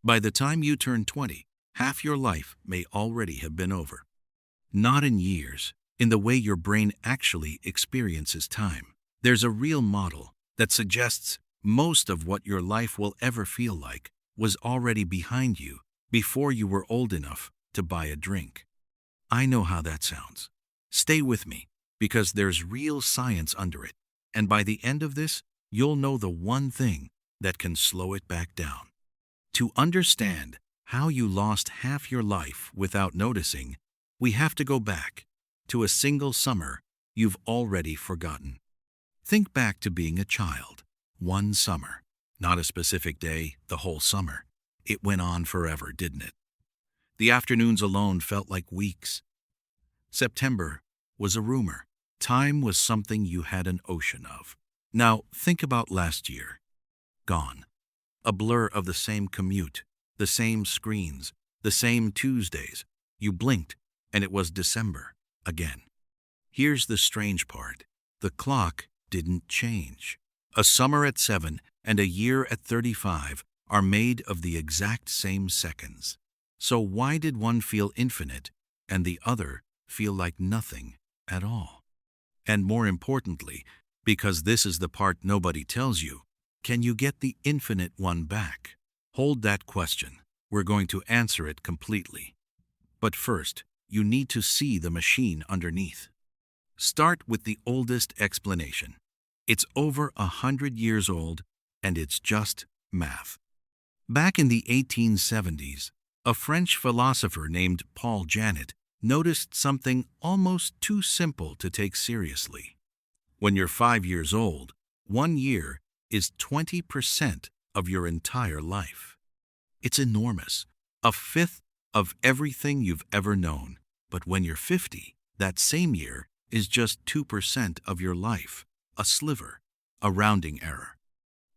By the time you turn 20, half your life may already have been over. Not in years, in the way your brain actually experiences time. There's a real model that suggests most of what your life will ever feel like was already behind you before you were old enough to buy a drink. I know how that sounds. Stay with me, because there's real science under it, and by the end of this, you'll know the one thing that can slow it back down. To understand how you lost half your life without noticing, we have to go back to a single summer you've already forgotten. Think back to being a child. One summer. Not a specific day, the whole summer. It went on forever, didn't it? The afternoons alone felt like weeks. September was a rumor. Time was something you had an ocean of. Now, think about last year. Gone. A blur of the same commute, the same screens, the same Tuesdays. You blinked, and it was December again. Here's the strange part. The clock didn't change. A summer at 7 and a year at 35 are made of the exact same seconds. So why did one feel infinite and the other feel like nothing at all? And more importantly, because this is the part nobody tells you, can you get the infinite one back? Hold that question. We're going to answer it completely. But first, you need to see the machine underneath. Start with the oldest explanation. It's over 100 years old, and it's just math. Back in the 1870s, a French philosopher named Paul Janet noticed something almost too simple to take seriously. When you're 5 years old, 1 year is 20% of your entire life. It's enormous, a fifth of everything you've ever known. But when you're 50, that same year is just 2% of your life, a sliver, a rounding error.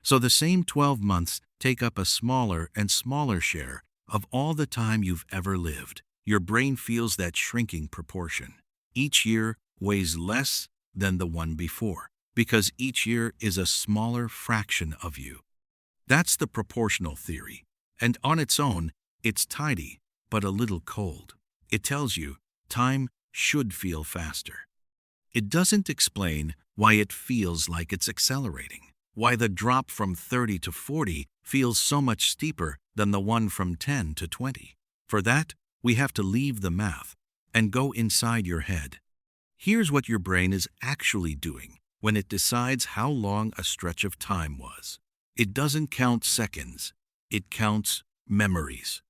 So the same 12 months take up a smaller and smaller share of all the time you've ever lived. Your brain feels that shrinking proportion. Each year weighs less than the one before, because each year is a smaller fraction of you. That's the proportional theory, and on its own, it's tidy, but a little cold. It tells you time should feel faster. It doesn't explain why it feels like it's accelerating, why the drop from 30 to 40 feels so much steeper than the one from 10 to 20. For that, we have to leave the math and go inside your head. Here's what your brain is actually doing when it decides how long a stretch of time was. It doesn't count seconds, it counts memories.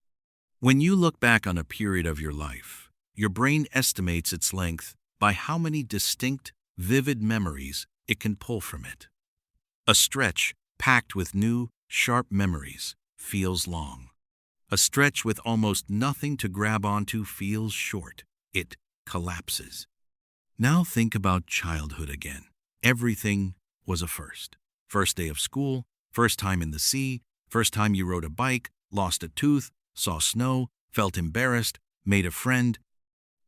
When you look back on a period of your life, your brain estimates its length by how many distinct, vivid memories it can pull from it. A stretch packed with new, sharp memories feels long. A stretch with almost nothing to grab onto feels short. It collapses. Now think about childhood again. Everything was a first. First day of school, first time in the sea, first time you rode a bike, lost a tooth, saw snow, felt embarrassed, made a friend.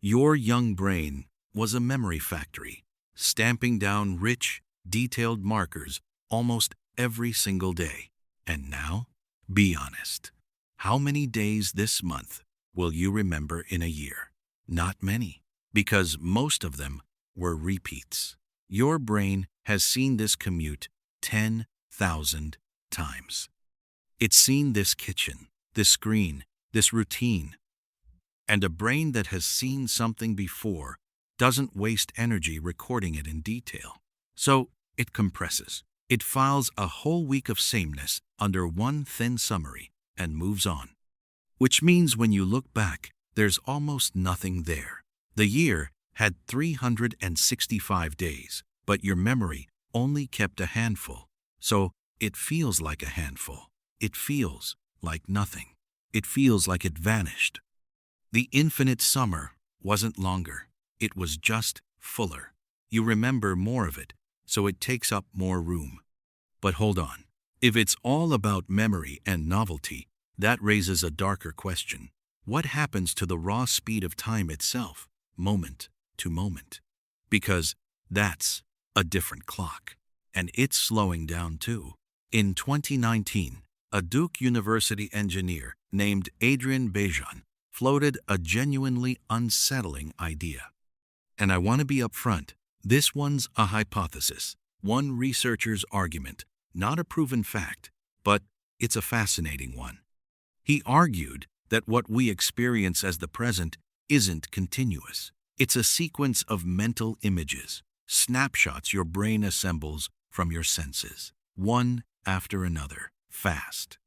Your young brain was a memory factory, stamping down rich, detailed markers almost every single day. And now, be honest. How many days this month will you remember in a year? Not many, because most of them were repeats. Your brain has seen this commute 10,000 times. It's seen this kitchen, this screen, this routine. And a brain that has seen something before doesn't waste energy recording it in detail. So it compresses. It files a whole week of sameness under one thin summary and moves on. Which means when you look back, there's almost nothing there. The year had 365 days, but your memory only kept a handful. So it feels like a handful. It feels like nothing. It feels like it vanished. The infinite summer wasn't longer. It was just fuller. You remember more of it, so it takes up more room. But hold on. If it's all about memory and novelty, that raises a darker question. What happens to the raw speed of time itself, moment to moment? Because that's a different clock, and it's slowing down too. In 2019, a Duke University engineer named Adrian Bejan floated a genuinely unsettling idea. And I want to be upfront. This one's a hypothesis, one researcher's argument, not a proven fact, but it's a fascinating one. He argued that what we experience as the present isn't continuous. It's a sequence of mental images, snapshots your brain assembles from your senses, one after another, fast.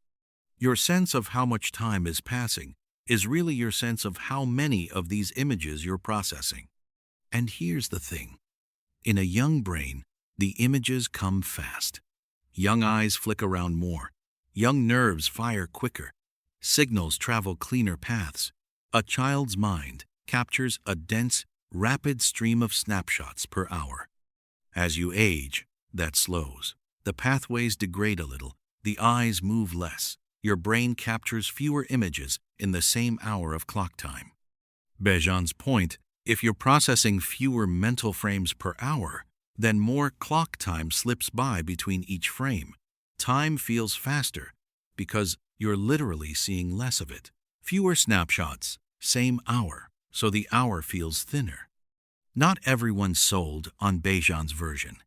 Your sense of how much time is passing is really your sense of how many of these images you're processing. And here's the thing. In a young brain, the images come fast. Young eyes flick around more. Young nerves fire quicker. Signals travel cleaner paths. A child's mind captures a dense, rapid stream of snapshots per hour. As you age, that slows. The pathways degrade a little. The eyes move less. Your brain captures fewer images in the same hour of clock time. Bejan's point, if you're processing fewer mental frames per hour, then more clock time slips by between each frame. Time feels faster because you're literally seeing less of it. Fewer snapshots, same hour, so the hour feels thinner. Not everyone's sold on Bejan's version,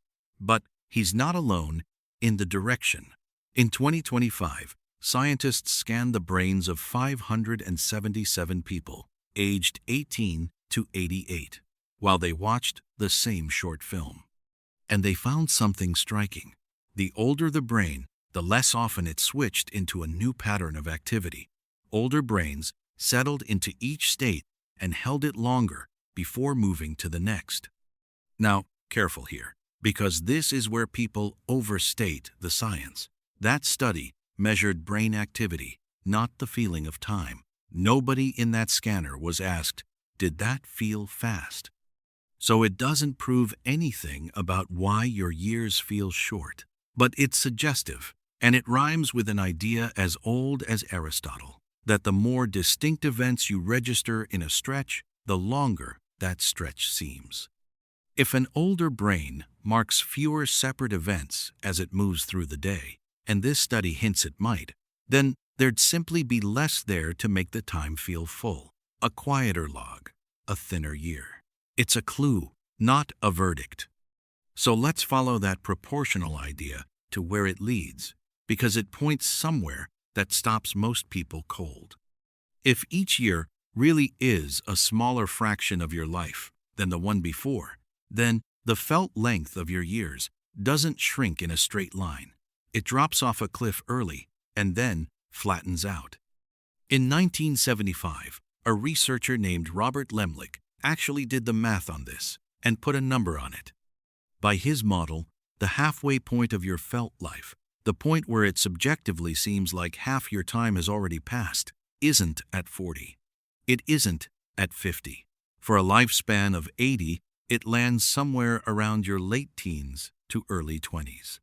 but he's not alone in the direction. In 2025, scientists scanned the brains of 577 people, aged 18 to 88, while they watched the same short film. And they found something striking. The older the brain, the less often it switched into a new pattern of activity. Older brains settled into each state and held it longer before moving to the next. Now, careful here, because this is where people overstate the science. That study measured brain activity, not the feeling of time. Nobody in that scanner was asked, "Did that feel fast?" So it doesn't prove anything about why your years feel short. But it's suggestive, and it rhymes with an idea as old as Aristotle, that the more distinct events you register in a stretch, the longer that stretch seems. If an older brain marks fewer separate events as it moves through the day, and this study hints it might, then there'd simply be less there to make the time feel full. A quieter log, a thinner year. It's a clue, not a verdict. So let's follow that proportional idea to where it leads, because it points somewhere that stops most people cold. If each year really is a smaller fraction of your life than the one before, then the felt length of your years doesn't shrink in a straight line. It drops off a cliff early and then flattens out. In 1975, a researcher named Robert Lemlich actually did the math on this and put a number on it. By his model, the halfway point of your felt life, the point where it subjectively seems like half your time has already passed, isn't at 40. It isn't at 50. For a lifespan of 80, it lands somewhere around your late teens to early 20s.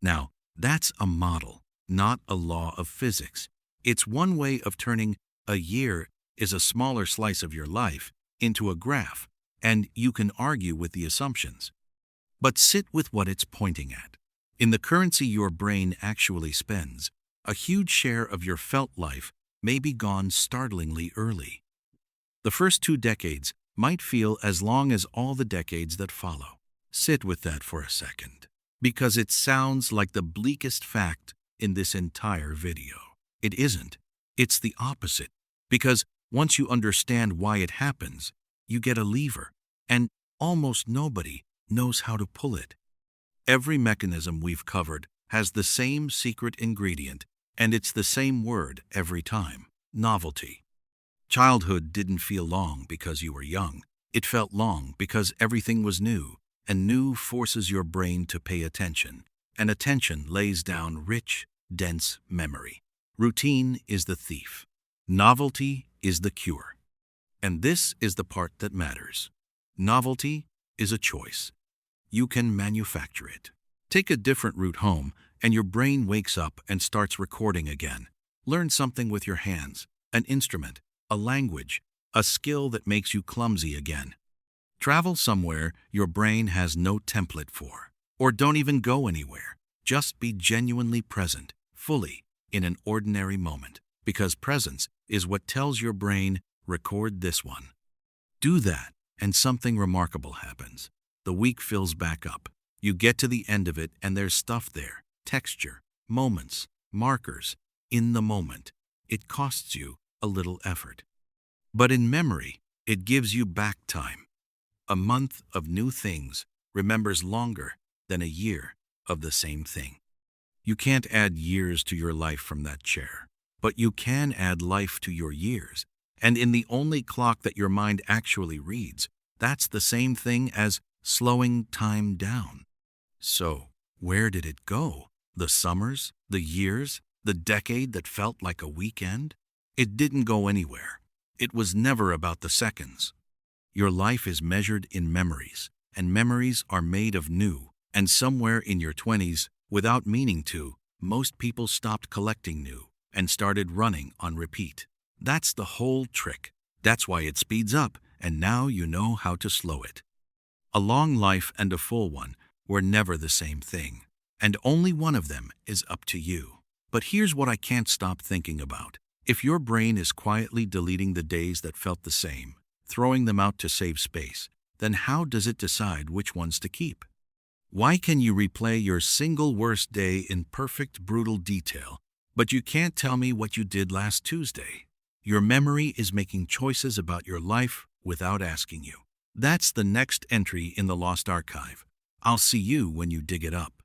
Now, that's a model, not a law of physics. It's one way of turning a year is a smaller slice of your life into a graph, and you can argue with the assumptions. But sit with what it's pointing at. In the currency your brain actually spends, a huge share of your felt life may be gone startlingly early. The first 2 decades might feel as long as all the decades that follow. Sit with that for a second, because it sounds like the bleakest fact in this entire video. It isn't. It's the opposite, because once you understand why it happens, you get a lever, and almost nobody knows how to pull it. Every mechanism we've covered has the same secret ingredient, and it's the same word every time: novelty. Childhood didn't feel long because you were young. It felt long because everything was new, and new forces your brain to pay attention, and attention lays down rich, dense memory. Routine is the thief. Novelty is the cure. And this is the part that matters. Novelty is a choice. You can manufacture it. Take a different route home, and your brain wakes up and starts recording again. Learn something with your hands, an instrument, a language, a skill that makes you clumsy again. Travel somewhere your brain has no template for, or don't even go anywhere. Just be genuinely present, fully, in an ordinary moment. because presence is what tells your brain, record this one. Do that, and something remarkable happens. The week fills back up. You get to the end of it, and there's stuff there: texture, moments, markers, in the moment. It costs you a little effort. But in memory, it gives you back time. A month of new things remembers longer than a year of the same thing. You can't add years to your life from that chair, but you can add life to your years. And in the only clock that your mind actually reads, that's the same thing as slowing time down. So, where did it go? The summers, the years, the decade that felt like a weekend? It didn't go anywhere. It was never about the seconds. Your life is measured in memories, and memories are made of new. And somewhere in your 20s, without meaning to, most people stopped collecting new and started running on repeat. That's the whole trick. That's why it speeds up, and now you know how to slow it. A long life and a full one were never the same thing, and only one of them is up to you. But here's what I can't stop thinking about. If your brain is quietly deleting the days that felt the same, throwing them out to save space, then how does it decide which ones to keep? Why can you replay your single worst day in perfect, brutal detail, but you can't tell me what you did last Tuesday? Your memory is making choices about your life without asking you. That's the next entry in the Lost Archive. I'll see you when you dig it up.